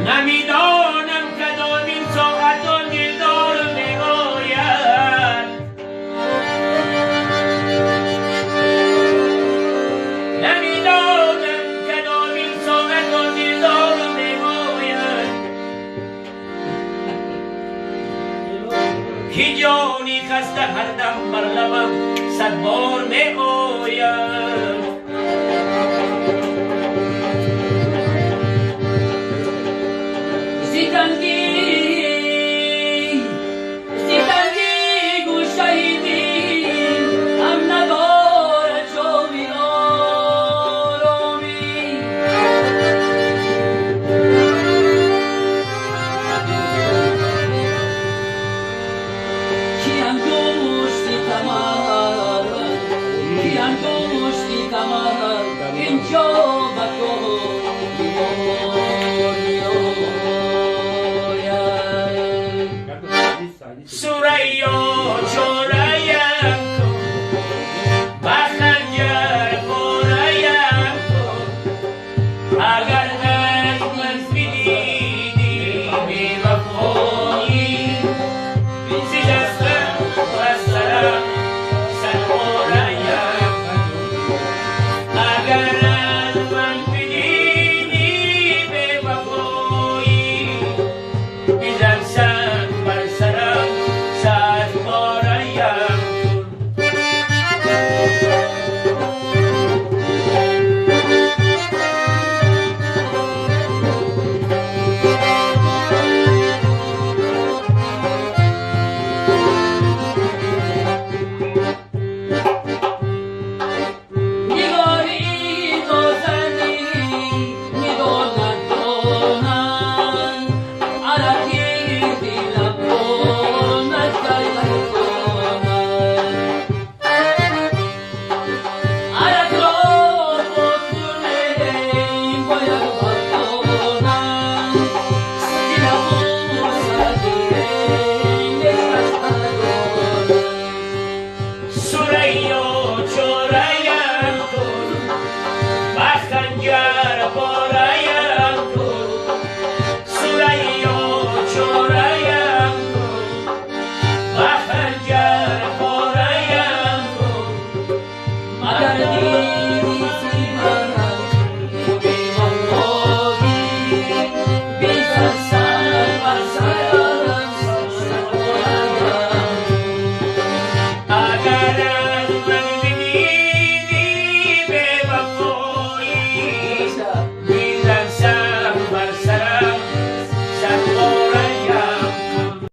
نمیدانم کدامین ساعت آن دلدار میآید، نمیدانم کدامین ساعت آن دلدار میآید که جانی خسته هر دم بر لبم صد بار میآید. ستنگی گوشهیدی هم نداره جاوی آرامی، کی انگشتی کمر، کی انگشتی کمر اینجا به تو سریا چورایم کن با خنجر پورایم کن، اگر